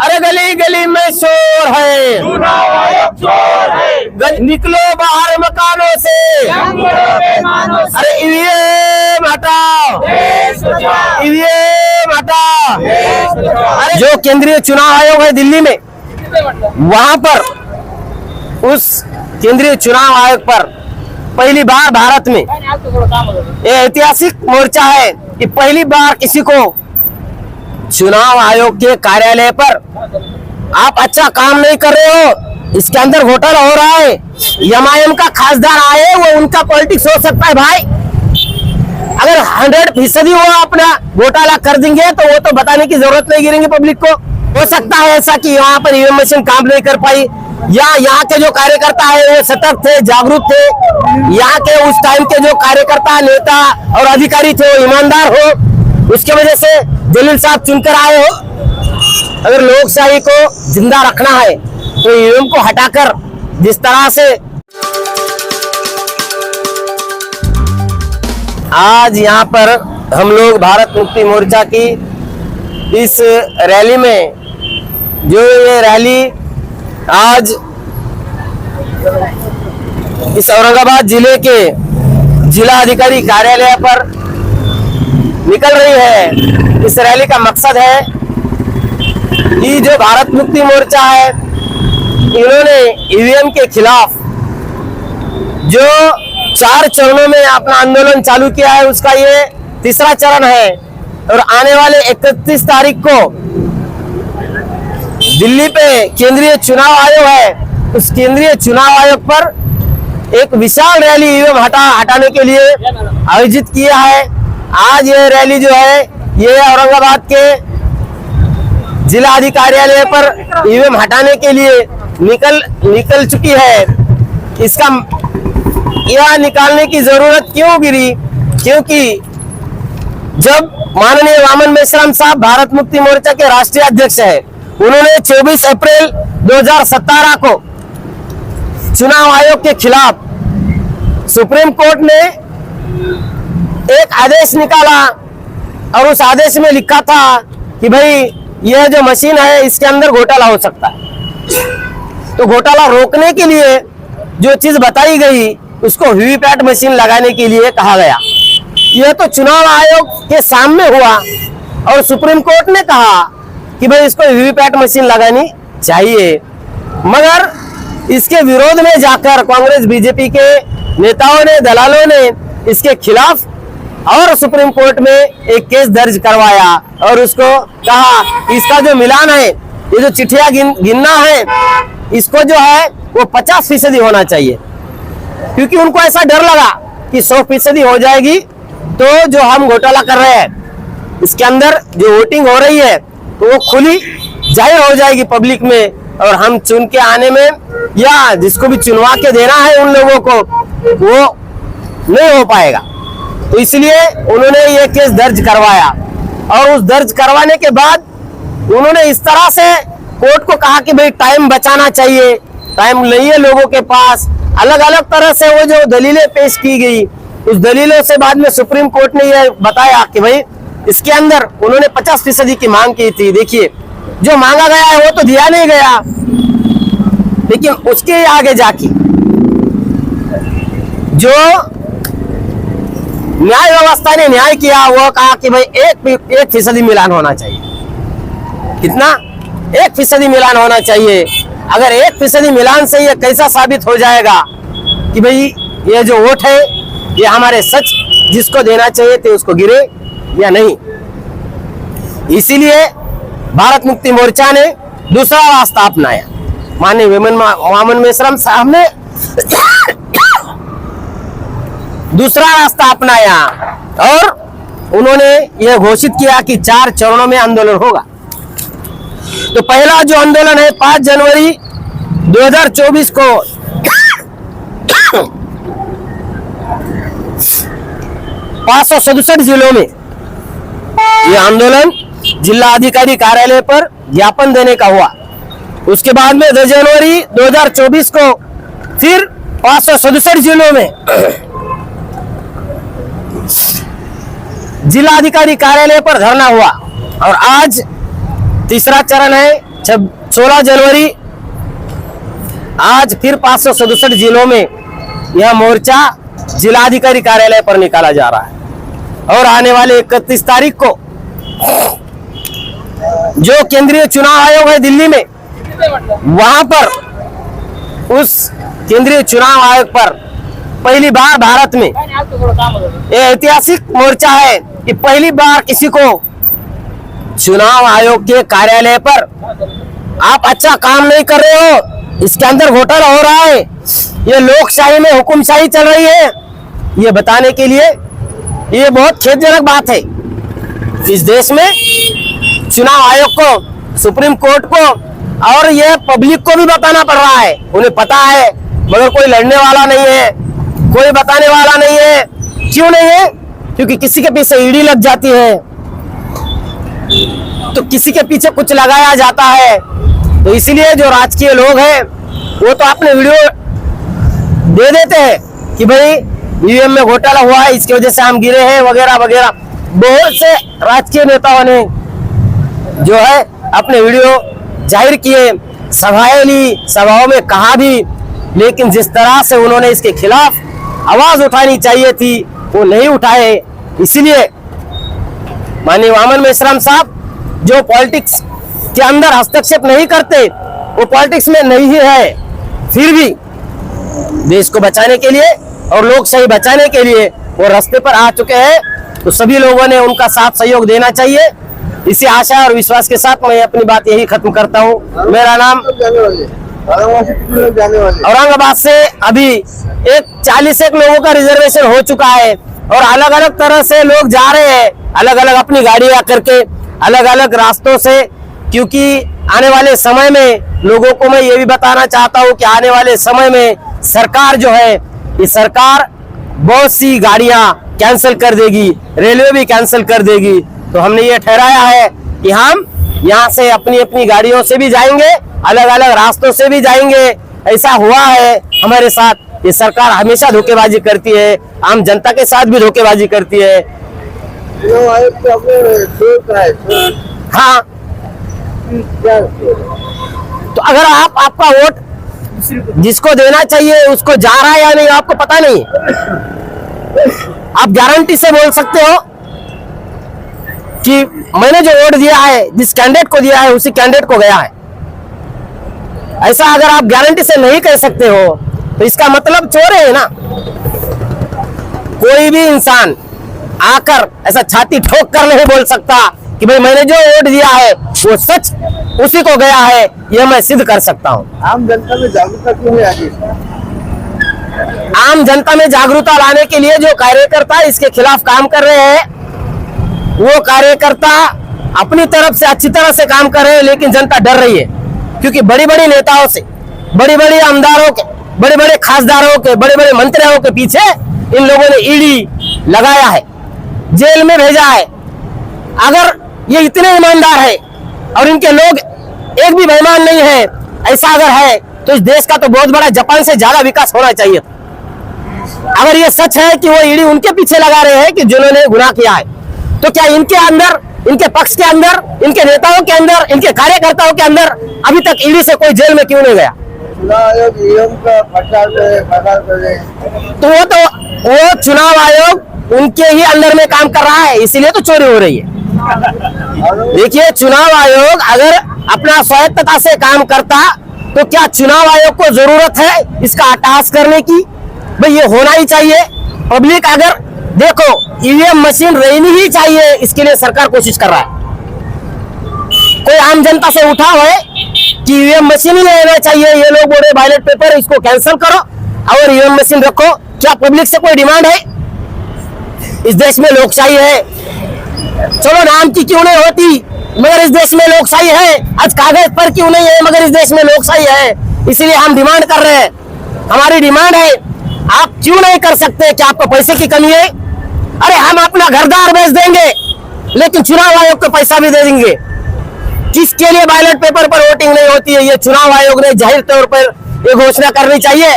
अरे गली गली में शोर है, चुनाव आयोग चोर है, निकलो बाहर मकानों से, अरे ईवीएम हटाओ, ईवीएम हटाओ। अरे जो केंद्रीय चुनाव आयोग है दिल्ली में, वहां पर उस केंद्रीय चुनाव आयोग पर पहली बार भारत में ये ऐतिहासिक मोर्चा है कि पहली बार किसी को चुनाव आयोग के कार्यालय पर आप अच्छा काम नहीं कर रहे हो, इसके अंदर घोटाला हो रहा है, एमआईएम का खासदार आए, वो उनका पॉलिटिक्स हो सकता है भाई। अगर 100% वो अपना घोटाला कर देंगे तो वो तो बताने की जरूरत नहीं गिरेंगे पब्लिक को। हो सकता है ऐसा कि यहाँ पर ईवीएम मशीन काम नहीं कर पाई, या यहाँ के जो कार्यकर्ता है वो सतर्क थे, जागरूक थे, यहाँ के उस टाइम के जो कार्यकर्ता, नेता और अधिकारी थे वो ईमानदार हो, उसके वजह से जलील साहब चुनकर आए हो। अगर लोकशाही को जिंदा रखना है तो ईवीएम को हटाकर जिस तरह से आज यहाँ पर हम लोग भारत मुक्ति मोर्चा की इस रैली में, जो ये रैली आज इस औरंगाबाद जिले के जिला अधिकारी कार्यालय पर निकल रही है, इस रैली का मकसद है कि जो भारत मुक्ति मोर्चा है, इन्होंने ईवीएम के खिलाफ जो 4 चरणों में अपना आंदोलन चालू किया है, उसका ये तीसरा चरण है। और आने वाले 31 तारीख को दिल्ली पे केंद्रीय चुनाव आयोग है, उस केंद्रीय चुनाव आयोग पर एक विशाल रैली ईवीएम हटाने के लिए आयोजित किया है। आज ये रैली जो है ये औरंगाबाद के जिला अधिकारियालय पर ईवीएम हटाने के लिए निकल चुकी है। इसका यह निकालने की जरूरत क्यों गिरी? क्योंकि जब माननीय वामन मेश्राम साहब भारत मुक्ति मोर्चा के राष्ट्रीय अध्यक्ष है, उन्होंने 24 अप्रैल 2017 को चुनाव आयोग के खिलाफ सुप्रीम कोर्ट ने एक आदेश निकाला और उस आदेश में लिखा था कि भाई यह जो मशीन है इसके अंदर घोटाला हो सकता है। तो घोटाला रोकने के लिए जो चीज बताई गई उसको वीवीपैट मशीन लगाने के लिए कहा गया। यह तो चुनाव आयोग के सामने हुआ और सुप्रीम कोर्ट ने कहा कि भाई इसको वीवीपैट मशीन लगानी चाहिए, मगर इसके विरोध में जाकर कांग्रेस बीजेपी के नेताओं ने, दलालों ने इसके खिलाफ और सुप्रीम कोर्ट में एक केस दर्ज करवाया और उसको कहा इसका जो मिलान है, ये जो चिट्ठियां गिनना है, इसको जो है वो 50% होना चाहिए, क्योंकि उनको ऐसा डर लगा कि 100% हो जाएगी तो जो हम घोटाला कर रहे हैं इसके अंदर जो वोटिंग हो रही है तो वो खुली जाहिर हो जाएगी पब्लिक में, और हम चुन के आने में या जिसको भी चुनवा के देना है उन लोगों को वो नहीं हो पाएगा। तो इसलिए उन्होंने ये केस दर्ज करवाया और उस दर्ज करवाने के बाद उन्होंने इस तरह से कोर्ट को कहा कि भाई टाइम बचाना चाहिए, टाइम नहीं है लोगों के पास। अलग अलग तरह से वो जो दलीलें पेश की गई, उस दलीलों से बाद में सुप्रीम कोर्ट ने यह बताया कि भाई इसके अंदर उन्होंने 50% की मांग की थी। देखिए जो मांगा गया है वो तो दिया नहीं गया, लेकिन उसके आगे जाके जो न्याय व्यवस्था ने न्याय किया वो कहा कि भाई 1% मिलान होना चाहिए। कितना? 1% मिलान होना चाहिए। अगर 1% मिलान से ये कैसा साबित हो जाएगा कि भाई ये जो वोट है ये हमारे सच जिसको देना चाहिए थे उसको गिरे या नहीं। इसीलिए भारत मुक्ति मोर्चा ने दूसरा रास्ता अपनाया। माननीय वामन मेश्राम साहब ने दूसरा रास्ता अपनाया और उन्होंने यह घोषित किया कि 4 चरणों में आंदोलन होगा। तो पहला जो आंदोलन है 5 जनवरी 2024 को 567 जिलों में यह आंदोलन जिला अधिकारी कार्यालय पर ज्ञापन देने का हुआ। उसके बाद में 10 जनवरी 2024 को फिर 567 जिलों में जिला अधिकारी कार्यालय पर धरना हुआ। और आज तीसरा चरण है 16 जनवरी आज फिर 567 जिलों में यह मोर्चा जिलाधिकारी कार्यालय पर निकाला जा रहा है और आने वाले 31 तारीख को जो केंद्रीय चुनाव आयोग है दिल्ली में, वहां पर उस केंद्रीय चुनाव आयोग पर पहली बार भारत में यह ऐतिहासिक मोर्चा है कि पहली बार किसी को चुनाव आयोग के कार्यालय पर आप अच्छा काम नहीं कर रहे हो, इसके अंदर घोटाला हो रहा है, ये लोकशाही में हुकुमशाही चल रही है, ये बताने के लिए ये बहुत खेदजनक बात है। इस देश में चुनाव आयोग को, सुप्रीम कोर्ट को और ये पब्लिक को भी बताना पड़ रहा है। उन्हें पता है मगर कोई लड़ने वाला नहीं है, कोई बताने वाला नहीं है। क्यों नहीं है? क्योंकि किसी के पीछे ईडी लग जाती है, तो किसी के पीछे कुछ लगाया जाता है। तो इसलिए जो राजकीय लोग हैं वो तो अपने वीडियो दे देते हैं कि भाई ईवीएम में घोटाला हुआ है, इसकी वजह से हम गिरे हैं वगैरह वगैरह। बहुत से राजकीय नेताओं ने जो है अपने वीडियो जाहिर किए, सभाएं ली, सभाओं में कहा भी, लेकिन जिस तरह से उन्होंने इसके खिलाफ आवाज उठानी चाहिए थी वो नहीं उठाए। इसलिए माननीय वामन मेश्राम साहब जो पॉलिटिक्स के अंदर हस्तक्षेप नहीं करते, वो पॉलिटिक्स में नहीं है, फिर भी देश को बचाने के लिए और लोकशाही बचाने के लिए वो रास्ते पर आ चुके हैं। तो सभी लोगों ने उनका साथ सहयोग देना चाहिए। इसी आशा और विश्वास के साथ मैं अपनी बात यही खत्म करता हूँ। मेरा नाम औरंगाबाद से अभी 41 लोगों का रिजर्वेशन हो चुका है और अलग अलग तरह से लोग जा रहे हैं, अलग अलग अपनी गाड़ियां करके, अलग अलग रास्तों से। क्योंकि आने वाले समय में लोगों को मैं ये भी बताना चाहता हूँ कि आने वाले समय में सरकार जो है, ये सरकार बहुत सी गाड़ियां कैंसिल कर देगी, रेलवे भी कैंसिल कर देगी। तो हमने ये ठहराया है कि हम यहाँ से अपनी अपनी गाड़ियों से भी जाएंगे, अलग अलग रास्तों से भी जाएंगे। ऐसा हुआ है हमारे साथ। ये सरकार हमेशा धोखेबाजी करती है, आम जनता के साथ भी धोखेबाजी करती है। हाँ, तो अगर आपका वोट जिसको देना चाहिए उसको जा रहा है या नहीं आपको पता नहीं, आप गारंटी से बोल सकते हो कि मैंने जो वोट दिया है, जिस कैंडिडेट को दिया है उसी कैंडिडेट को गया है। ऐसा अगर आप गारंटी से नहीं कह सकते हो तो इसका मतलब चोर है ना। कोई भी इंसान आकर ऐसा छाती ठोक कर नहीं बोल सकता कि भाई मैंने जो वोट दिया है वो सच उसी को गया है, यह मैं सिद्ध कर सकता हूँ। आम जनता में जागरूकता क्यों नहीं आती? आम जनता में जागरूकता लाने के लिए जो कार्यकर्ता इसके खिलाफ काम कर रहे हैं, वो कार्यकर्ता अपनी तरफ से अच्छी तरह से काम कर रहे हैं, लेकिन जनता डर रही है। क्योंकि बड़ी बड़ी नेताओं से, बड़ी बड़ी आमदारों के, बड़े बड़े खासदारों के, बड़े बड़े मंत्रियों के पीछे इन लोगों ने ईडी लगाया है, जेल में भेजा है। अगर ये इतने ईमानदार है और इनके लोग एक भी बेईमान नहीं है, ऐसा अगर है तो इस देश का तो बहुत बड़ा जापान से ज्यादा विकास होना चाहिए था। अगर ये सच है कि वो ईडी उनके पीछे लगा रहे हैं कि जिन्होंने गुनाह किया है, तो क्या इनके अंदर, इनके पक्ष के अंदर, इनके नेताओं के अंदर, इनके कार्यकर्ताओं के अंदर अभी तक ईडी से कोई जेल में क्यों नहीं गया? चुनाव आयोग ईवीएम का प्रचार कर रहे हैं, तो वो चुनाव आयोग उनके ही अंदर में काम कर रहा है, इसीलिए तो चोरी हो रही है। देखिए, चुनाव आयोग अगर अपना स्वायत्तता से काम करता तो क्या चुनाव आयोग को जरूरत है इसका अट्टहास करने की? भाई ये होना ही चाहिए। पब्लिक अगर देखो ईवीएम मशीन रहनी ही चाहिए, इसके लिए सरकार कोशिश कर रहा है। कोई आम जनता से उठा है कि ईवीएम मशीन ही रहना चाहिए, ये लोग बोल रहे बैलेट पेपर इसको कैंसिल करो और ईवीएम मशीन रखो। क्या पब्लिक से कोई डिमांड है? इस देश में लोकशाही है, चलो नाम की क्यों नहीं होती, मगर इस देश में लोकशाही है। आज कागज पर क्यों नहीं है, मगर इस देश में लोकशाही है। इसलिए हम डिमांड कर रहे हैं, हमारी डिमांड है, आप क्यों नहीं कर सकते? क्या आपको पैसे की कमी है? अरे हम अपना घरदार बेच देंगे, लेकिन चुनाव आयोग को पैसा भी दे देंगे। किसके लिए बैलेट पेपर पर वोटिंग नहीं होती है, ये चुनाव आयोग ने जाहिर तौर पर ये घोषणा करनी चाहिए।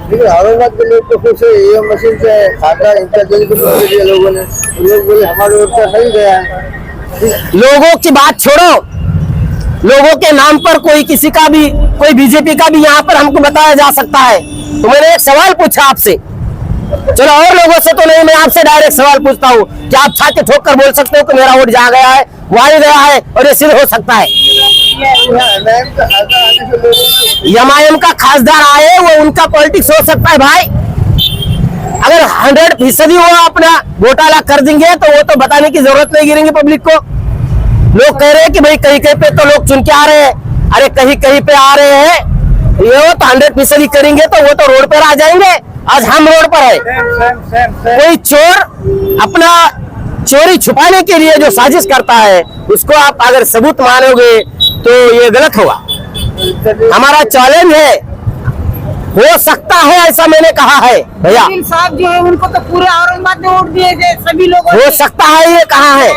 औरंगाबाद के लोग तो खुश है, ईवीएम मशीन से खाता इंटरजेल के लोगों ने, लोग बोले हमारे वोट का सही गया है। लोगों की बात छोड़ो, लोगों के नाम पर कोई किसी का भी, कोई बीजेपी का भी यहाँ पर हमको बताया जा सकता है। तो मैंने एक सवाल पूछा आपसे, चलो और लोगों से तो नहीं, मैं आपसे डायरेक्ट सवाल पूछता हूँ, क्या आप छाती ठोक कर बोल सकते हो कि मेरा वोट जहाँ गया है वहाँ ही गया है और ये सिद्ध हो सकता है? एमआईएम का खासदार आए वो उनका पॉलिटिक्स हो सकता है भाई। अगर 100% वो अपना घोटाला कर देंगे तो वो तो बताने की जरूरत नहीं गिरेंगे पब्लिक को। लोग कह रहे हैं कि भाई कहीं कहीं पे तो लोग चुन के आ रहे हैं, अरे कहीं कहीं पे आ रहे हैं, ये तो 100% करेंगे तो वो तो रोड पर आ जाएंगे। आज हम रोड पर है। कोई चोर अपना चोरी छुपाने के लिए जो साजिश करता है उसको आप अगर सबूत मानोगे तो ये गलत होगा। हमारा चैलेंज है, हो सकता है ऐसा मैंने कहा है भैया। साहब जो है उनको तो पूरे औरंगाबाद में वोट दिए थे सभी लोगों हो सकता है ये कहा है,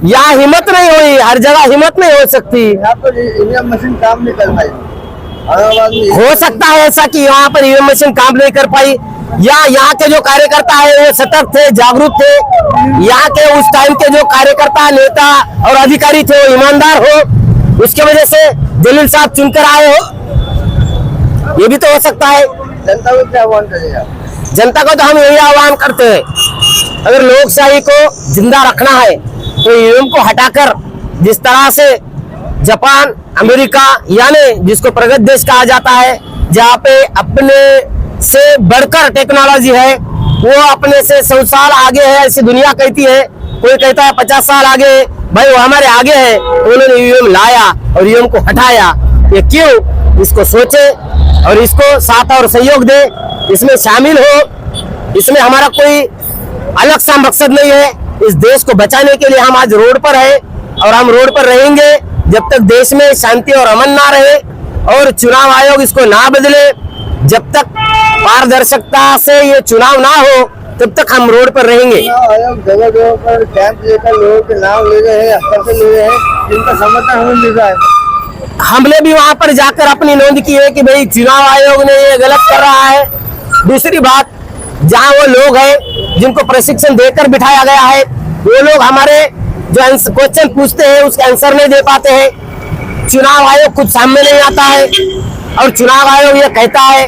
यहाँ हिम्मत नहीं हुई, हर जगह हिम्मत नहीं हो सकती। यहाँ पर ईवीएम मशीन काम नहीं कर पाई। औरंगाबाद में हो सकता है ऐसा कि यहाँ पर ईवीएम मशीन काम नहीं कर पाई, या यहाँ के जो कार्यकर्ता है वो सतर्क थे, जागरूक थे। यहाँ के उस टाइम के जो कार्यकर्ता, नेता और अधिकारी थे वो ईमानदार हो, उसके वजह से जलील साहब चुनकर आए हो, ये भी तो हो सकता है। जनता को क्या आह्वान करेगा? जनता को तो हम यही आह्वान करते हैं, अगर लोकशाही को जिंदा रखना है तो ईवीएम को हटाकर जिस तरह से जापान, अमेरिका यानी जिसको प्रगत देश कहा जाता है, जहाँ पे अपने से बढ़कर टेक्नोलॉजी है, वो अपने से 100 साल आगे है ऐसी दुनिया कहती है। कोई कहता है 50 साल आगे है, भाई वो हमारे आगे है, उन्होंने ईवीएम लाया और ईवीएम को हटाया। ये क्यों? इसको सोचे और इसको साथ और सहयोग दे, इसमें शामिल हो। इसमें हमारा कोई अलग सा मकसद नहीं है। इस देश को बचाने के लिए हम आज रोड पर है और हम रोड पर रहेंगे जब तक देश में शांति और अमन ना रहे और चुनाव आयोग इसको ना बदले, जब तक पारदर्शिता से ये चुनाव ना हो तब तक हम रोड पर रहेंगे। चुनाव आयोग जगह जगह पर कैंप लेकर लोगों के नाम ले रहे हैं, हस्ताक्षर ले रहे हैं, जिनका समर्थन हमें मिल रहा है। हमने भी वहां पर जाकर अपनी नोंद की है कि भाई चुनाव आयोग ने ये गलत कर रहा है। दूसरी बात, जहां वो लोग हैं जिनको प्रशिक्षण देकर बिठाया गया है, वो लोग हमारे जो क्वेश्चन पूछते हैं उसका आंसर नहीं दे पाते हैं। चुनाव आयोग खुद सामने नहीं आता है और चुनाव आयोग ये कहता है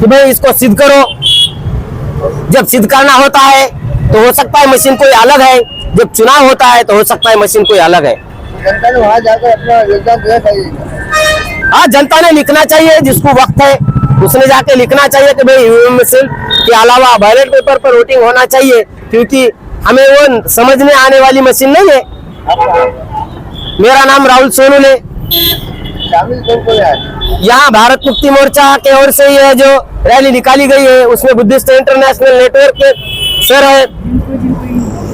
कि भाई इसको सिद्ध करो। जब सिद्ध करना होता है तो हो सकता है मशीन कोई अलग है, जब चुनाव होता है तो हो सकता है मशीन कोई अलग है। जनता ने वहाँ जाकर अपना योगदान देना चाहिए। हाँ, जनता ने लिखना चाहिए, जिसको वक्त है उसने जाके लिखना चाहिए कि भाई ईवीएम मशीन के अलावा बैलेट पेपर पर वोटिंग होना चाहिए, क्योंकि हमें वो समझने आने वाली मशीन नहीं है। मेरा नाम राहुल सोनू है। शामिल कौन है? यहाँ भारत मुक्ति मोर्चा के ओर से ये जो रैली निकाली गई है उसमें बुद्धिस्ट इंटरनेशनल नेटवर्क के सर है,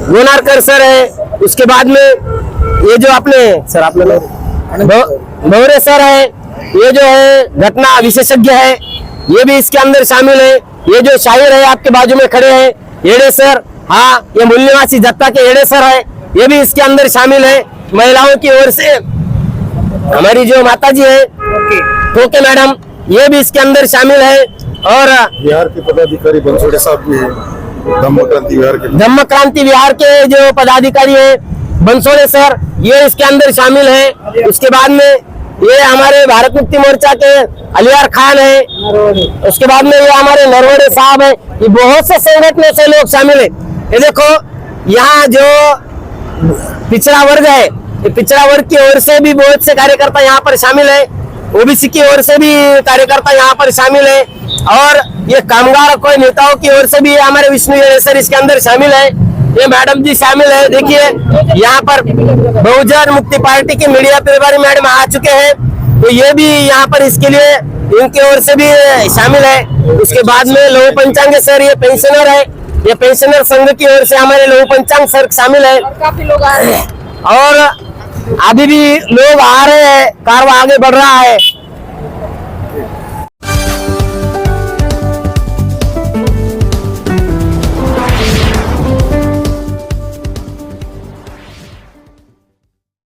गोनारकर सर है, उसके बाद में ये जो अपने सर आपने भवरे सर है, ये जो है घटना विशेषज्ञ है, ये भी इसके अंदर शामिल है। ये जो शायर है आपके बाजू में खड़े हैं, येड़े सर, हाँ ये मूल्यवासी जत्ता के येड़े सर है, ये भी इसके अंदर शामिल है। महिलाओं की ओर से हमारी जो माता जी है टोके मैडम, ये भी इसके अंदर शामिल है। और बिहार के पदाधिकारी बंसोड़े साहब भी है, धम्म क्रांति बिहार के जो पदाधिकारी है बंसोड़े सर, ये इसके अंदर शामिल है। उसके बाद में ये हमारे भारत मुक्ति मोर्चा के अलियार खान है, उसके बाद में ये हमारे नरवड़े साहब है। ये बहुत से संगठनों से लोग शामिल है। ये देखो यहाँ जो पिछड़ा वर्ग है, ये पिछड़ा वर्ग की ओर से भी बहुत से कार्यकर्ता यहाँ पर शामिल है, ओबीसी की ओर से भी कार्यकर्ता यहाँ पर शामिल है, और ये कामगार कोई नेताओं की ओर से भी हमारे विष्णु सर इसके अंदर शामिल है। ये मैडम जी शामिल है। देखिए यहाँ पर बहुजन मुक्ति पार्टी की मीडिया प्रभारी मैडम आ चुके हैं, तो ये भी यहाँ पर इसके लिए इनकी ओर से भी शामिल है। उसके बाद में लघु पंचांग सर, ये पेंशनर है, ये पेंशनर संघ की ओर से हमारे लघु पंचांग सर शामिल है। काफी लोग आ रहे हैं और अभी भी लोग आ रहे हैं, कारवां आगे बढ़ रहा है।